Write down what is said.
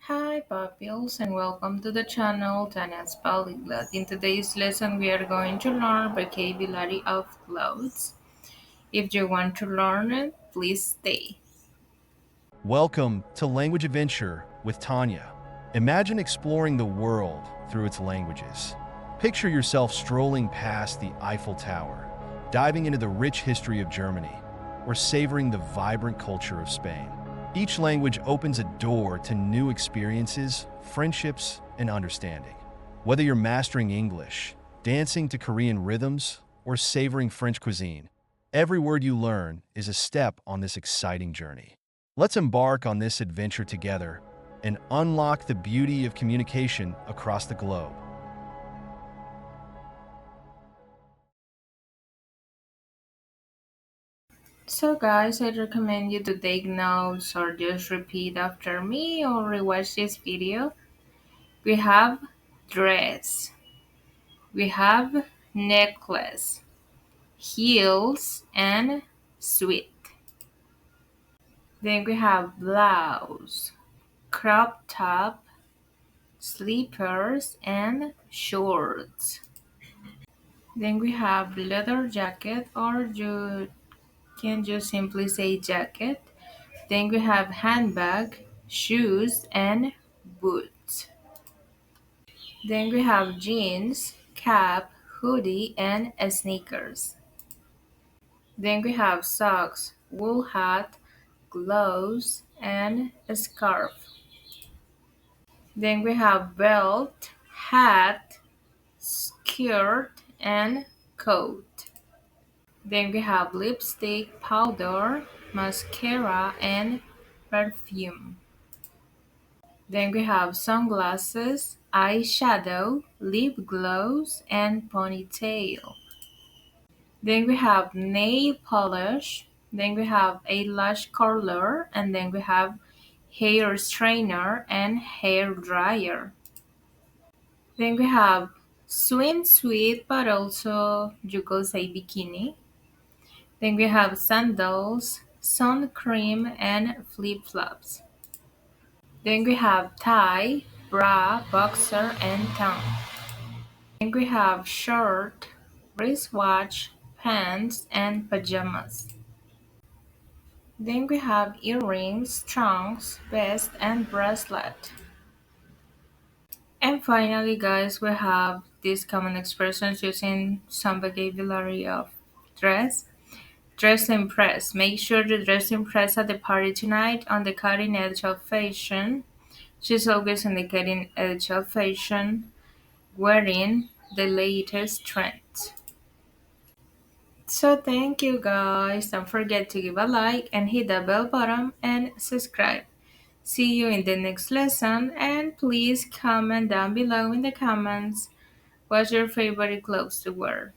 Hi pupils and welcome to the channel Tanya's Polyglot. In today's lesson we are going to learn vocabulary of clothes. If you want to learn it, please stay. Welcome to Language Adventure with Tanya. Imagine exploring the world through its languages. Picture yourself strolling past the Eiffel Tower, diving into the rich history of Germany, or savoring the vibrant culture of Spain. Each language opens a door to new experiences, friendships, and understanding. Whether you're mastering English, dancing to Korean rhythms, or savoring French cuisine, every word you learn is a step on this exciting journey. Let's embark on this adventure together and unlock the beauty of communication across the globe. So guys, I recommend you to take notes or just repeat after me or rewatch this video. We have dress, we have necklace, heels and sweat. Then we have blouse, crop top, slippers and shorts. Then we have leather jacket or you can just simply say jacket. Then we have handbag, shoes and boots. Then we have jeans, cap, hoodie and sneakers. Then we have socks, wool hat, gloves and a scarf. Then we have belt, hat, skirt and coat. Then we have lipstick, powder, mascara and perfume. Then we have sunglasses, eyeshadow, lip gloss and ponytail. Then we have nail polish. Then we have eyelash curler and then we have hair straightener and hair dryer. Then we have swimsuit, but also you could say bikini. Then we have sandals, sun cream, and flip flops. Then we have tie, bra, boxer, and tongue. Then we have shirt, wristwatch, pants, and pajamas. Then we have earrings, trunks, vest, and bracelet. And finally, guys, we have these common expressions using some vocabulary of dress. Dress to impress. Make sure to dress to impress at the party tonight on the cutting edge of fashion. She's always on the cutting edge of fashion, wearing the latest trends. So thank you guys. Don't forget to give a like and hit the bell button and subscribe. See you in the next lesson and please comment down below in the comments what's your favorite clothes to wear.